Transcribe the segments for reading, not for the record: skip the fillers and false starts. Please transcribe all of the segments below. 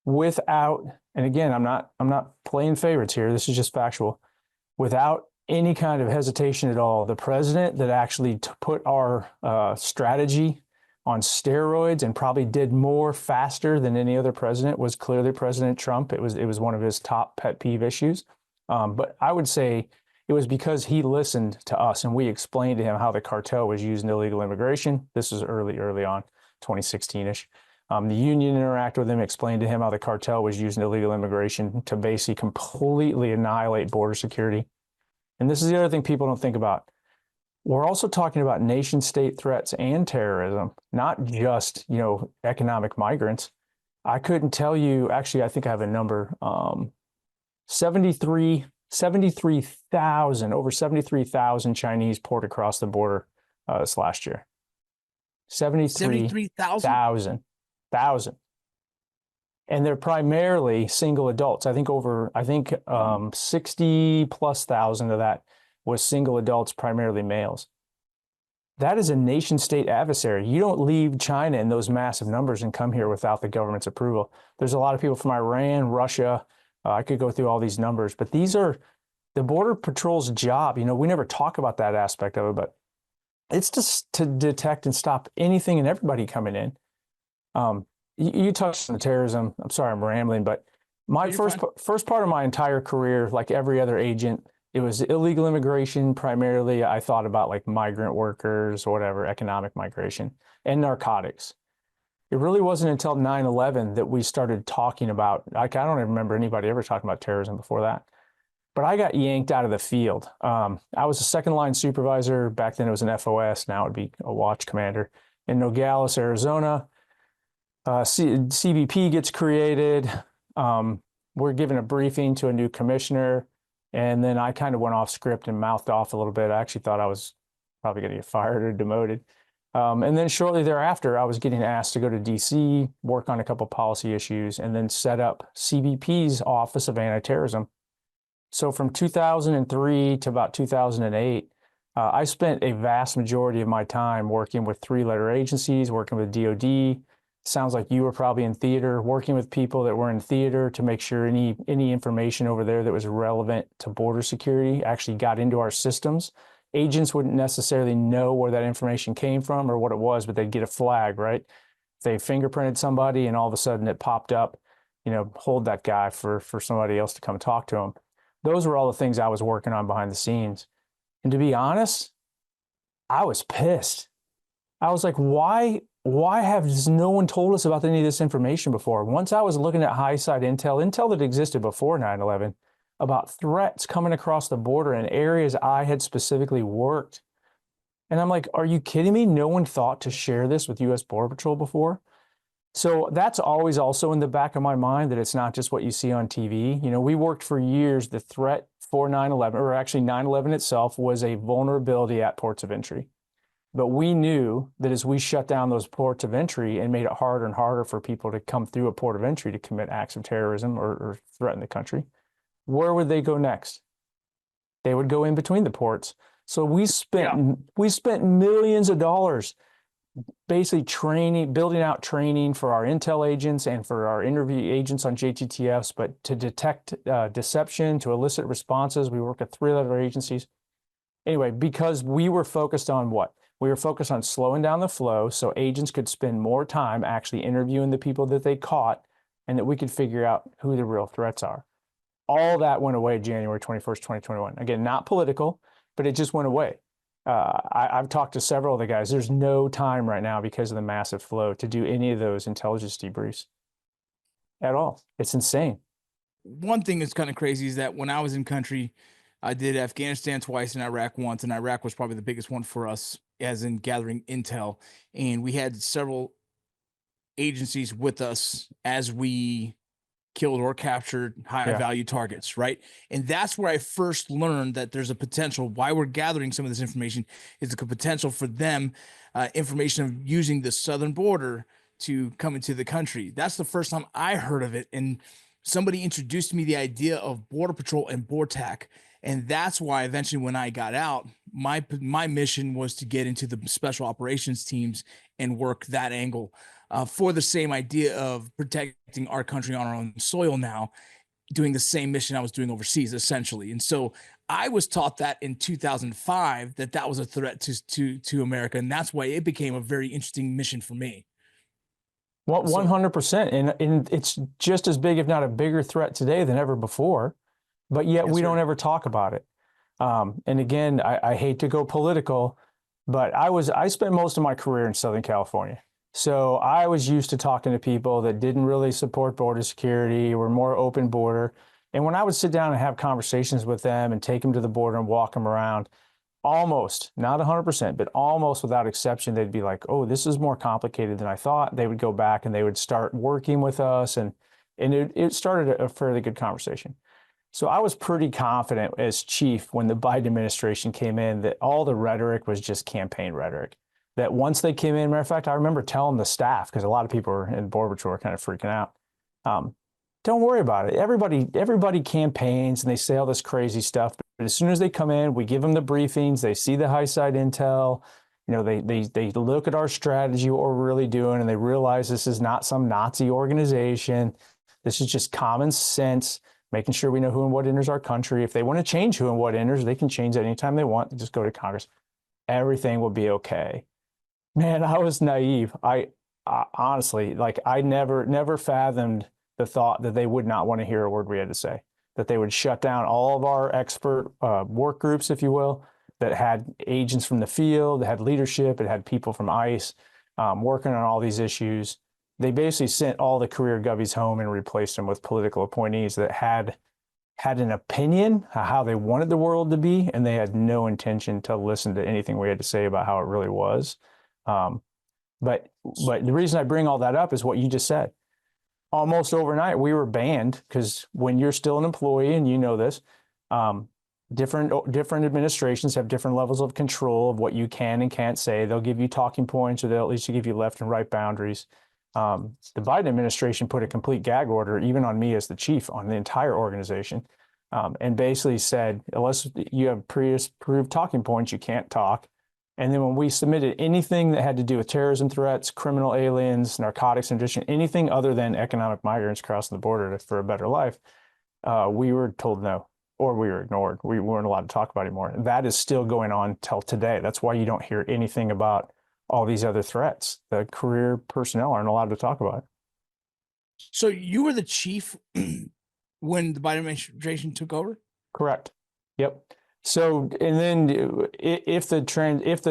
without, and again, I'm not playing favorites here. This is just factual. Without any kind of hesitation at all, the president that actually put our strategy on steroids and probably did more faster than any other president was clearly President Trump. It was one of his top pet peeve issues. But I would say it was because he listened to us and we explained to him how the cartel was using illegal immigration. This was early on, 2016-ish. The union interacted with him, explained to him how the cartel was using illegal immigration to basically completely annihilate border security. And this is the other thing people don't think about. We're also talking about nation state threats and terrorism, not just, economic migrants. I couldn't tell you, actually, I think I have a number, 73,000, over 73,000 Chinese poured across the border this last year. 73,000. And they're primarily single adults. I think 60 plus thousand of that was single adults, primarily males. That is a nation state adversary. You don't leave China in those massive numbers and come here without the government's approval. There's a lot of people from Iran, Russia. I could go through all these numbers, but these are the Border Patrol's job. We never talk about that aspect of it, but it's just to detect and stop anything and everybody coming in. You touched on the terrorism. I'm sorry, I'm rambling, but my first part of my entire career, like every other agent, it was illegal immigration. Primarily, I thought about like migrant workers or whatever, economic migration, and narcotics. It really wasn't until 9/11 that we started talking about, I don't even remember anybody ever talking about terrorism before that. But I got yanked out of the field. I was a second line supervisor. Back then it was an FOS. Now it would be a watch commander in Nogales, Arizona. CBP gets created. We're given a briefing to a new commissioner. And then I kind of went off script and mouthed off a little bit. I actually thought I was probably going to get fired or demoted. And then shortly thereafter, I was getting asked to go to DC, work on a couple policy issues, and then set up CBP's Office of Anti-Terrorism. So from 2003 to about 2008, I spent a vast majority of my time working with three-letter agencies, working with DOD. Sounds like you were probably in theater, working with people that were in theater to make sure any information over there that was relevant to border security actually got into our systems. Agents wouldn't necessarily know where that information came from or what it was, but they'd get a flag, right? They fingerprinted somebody and all of a sudden it popped up, hold that guy for somebody else to come talk to him. Those were all the things I was working on behind the scenes. And to be honest, I was pissed. I was like, why has no one told us about any of this information before? Once I was looking at high side intel that existed before 9/11, about threats coming across the border in areas I had specifically worked. And I'm like, are you kidding me? No one thought to share this with U.S. Border Patrol before? So that's always also in the back of my mind, that it's not just what you see on TV. We worked for years. The threat for 9/11, or actually 9/11 itself, was a vulnerability at ports of entry. But we knew that as we shut down those ports of entry and made it harder and harder for people to come through a port of entry to commit acts of terrorism or threaten the country, where would they go next? They would go in between the ports. So we spent millions of dollars basically building out training for our intel agents and for our interview agents on JTTFs, but to detect deception, to elicit responses. We work at three-letter agencies. Anyway, because we were focused on what? We were focused on slowing down the flow so agents could spend more time actually interviewing the people that they caught and that we could figure out who the real threats are. All that went away January 21st, 2021. Again, not political, but it just went away. I've talked to several of the guys. There's no time right now because of the massive flow to do any of those intelligence debriefs at all. It's insane. One thing that's kind of crazy is that when I was in country, I did Afghanistan twice and Iraq once, and Iraq was probably the biggest one for us as in gathering intel. And we had several agencies with us as we killed or captured high value targets, right? And that's where I first learned that there's a potential, why we're gathering some of this information, is the potential for them, information of using the southern border to come into the country. That's the first time I heard of it. And somebody introduced me the idea of Border Patrol and BORTAC. And that's why eventually when I got out, my mission was to get into the special operations teams and work that angle. for the same idea of protecting our country on our own soil now, doing the same mission I was doing overseas, essentially. And so I was taught that in 2005 that that was a threat to America, and that's why it became a very interesting mission for me. What So 100%, and it's just as big, if not a bigger threat today than ever before, but yet yes, we sir. don't ever talk about it. And again, I hate to go political, but I spent most of my career in Southern California. So I was used to talking to people that didn't really support border security, were more open border. And when I would sit down and have conversations with them and take them to the border and walk them around, almost, not 100%, but almost without exception, they'd be like, oh, this is more complicated than I thought. They would go back and they would start working with us, and it started a fairly good conversation. So I was pretty confident as chief when the Biden administration came in that all the rhetoric was just campaign rhetoric. That once they came in, matter of fact, I remember telling the staff, because a lot of people in Border Patrol were kind of freaking out, um, don't worry about it. Everybody campaigns and they say all this crazy stuff. But as soon as they come in, we give them the briefings. They see the high side intel. You know, they look at our strategy, what we're really doing, and they realize this is not some Nazi organization. This is just common sense, making sure we know who and what enters our country. If they want to change who and what enters, they can change that anytime they want. They just go to Congress. Everything will be okay. Man, I was naive. I honestly, like, I never fathomed the thought that they would not want to hear a word we had to say, that they would shut down all of our expert work groups, if you will, that had agents from the field, that had leadership, it had people from ICE working on all these issues. They basically sent all the career govies home and replaced them with political appointees that had an opinion how they wanted the world to be, and they had no intention to listen to anything we had to say about how it really was. Um, but the reason I bring all that up is what you just said. Almost overnight, we were banned, because when you're still an employee, and you know this, different administrations have different levels of control of what you can and can't say. They'll give you talking points, or they'll at least give you left and right boundaries. The Biden administration put a complete gag order, even on me as the chief, on the entire organization, and basically said, unless you have pre-approved talking points, you can't talk. And then when we submitted anything that had to do with terrorism threats, criminal aliens, narcotics and addiction, anything other than economic migrants crossing the border for a better life, we were told no, or we were ignored. We weren't allowed to talk about it anymore. And that is still going on till today. That's why you don't hear anything about all these other threats. The career personnel aren't allowed to talk about it. So you were the chief when the Biden administration took over? Correct. Yep. So, and then if the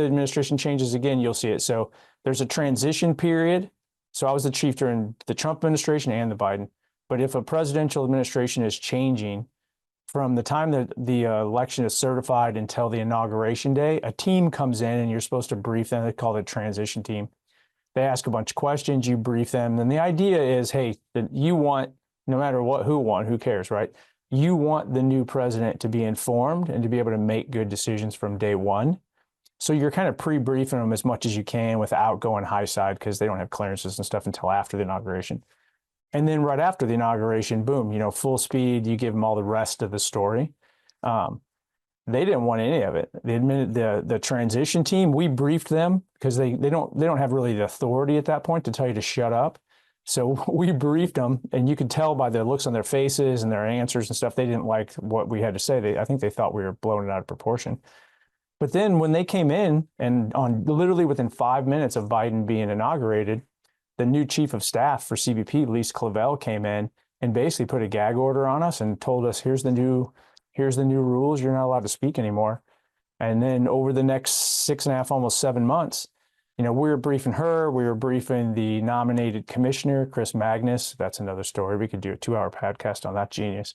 administration changes again, you'll see it. So there's a transition period. So I was the chief during the Trump administration and the Biden. But if a presidential administration is changing from the time that the election is certified until the inauguration day, a team comes in and you're supposed to brief them. They call it a transition team. They ask a bunch of questions, you brief them. And the idea is, hey, that you want, no matter what, who cares, right? You want the new president to be informed and to be able to make good decisions from day one. So you're kind of pre-briefing them as much as you can without going high side, because they don't have clearances and stuff until after the inauguration. And then right after the inauguration, boom, you know, full speed, you give them all the rest of the story. They didn't want any of it. The transition team, we briefed them, because they don't have really the authority at that point to tell you to shut up. So we briefed them, and you could tell by the looks on their faces and their answers and stuff, they didn't like what we had to say. I think they thought we were blowing it out of proportion. But then when they came in, and on literally within 5 minutes of Biden being inaugurated, the new chief of staff for CBP, Lise Clavel, came in and basically put a gag order on us and told us, here's the new rules. You're not allowed to speak anymore. And then over the next 6.5, almost 7 months, you know, we were briefing her. We were briefing the nominated commissioner, Chris Magnus. That's another story. We could do a 2-hour podcast on that genius.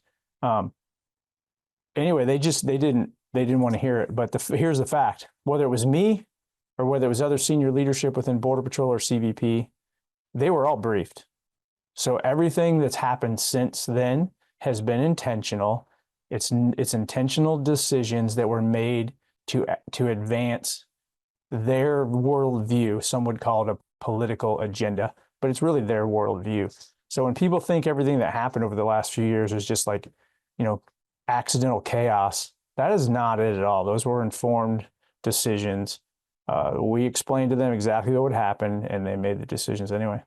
Anyway, they didn't want to hear it. But here's the fact: whether it was me or whether it was other senior leadership within Border Patrol or CBP, they were all briefed. So everything that's happened since then has been intentional. It's intentional decisions that were made to advance their worldview. Some would call it a political agenda, but it's really their worldview. So when people think everything that happened over the last few years is just like, you know, accidental chaos, that is not it at all. Those were informed decisions. We explained to them exactly what would happen, and they made the decisions anyway.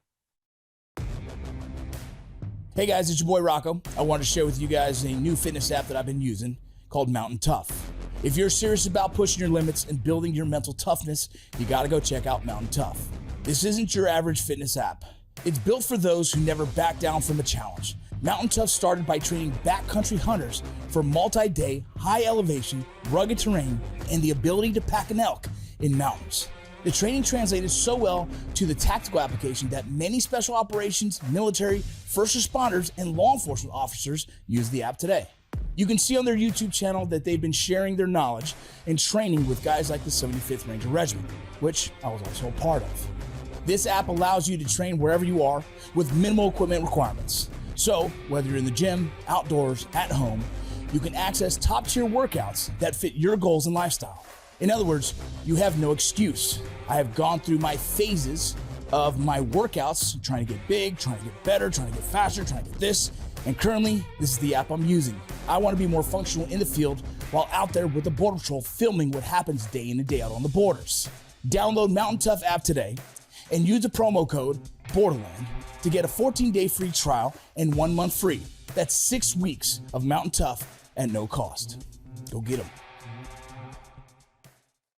Hey guys, it's your boy Rocco. I wanted to share with you guys a new fitness app that I've been using called MTNTOUGH. If you're serious about pushing your limits and building your mental toughness, you gotta go check out MTNTOUGH. This isn't your average fitness app. It's built for those who never back down from a challenge. MTNTOUGH started by training backcountry hunters for multi-day, high elevation, rugged terrain, and the ability to pack an elk in mountains. The training translated so well to the tactical application that many special operations, military, first responders, and law enforcement officers use the app today. You can see on their YouTube channel that they've been sharing their knowledge and training with guys like the 75th Ranger Regiment, which I was also a part of. This app allows you to train wherever you are with minimal equipment requirements. So whether you're in the gym, outdoors, at home, you can access top-tier workouts that fit your goals and lifestyle. In other words, you have no excuse. I have gone through my phases of my workouts, trying to get big, trying to get better, trying to get faster, trying to get this, and currently, this is the app I'm using. I want to be more functional in the field while out there with the Border Patrol filming what happens day in and day out on the borders. Download MTNTOUGH app today and use the promo code Borderland to get a 14-day free trial and 1 month free. That's 6 weeks of MTNTOUGH at no cost. Go get them.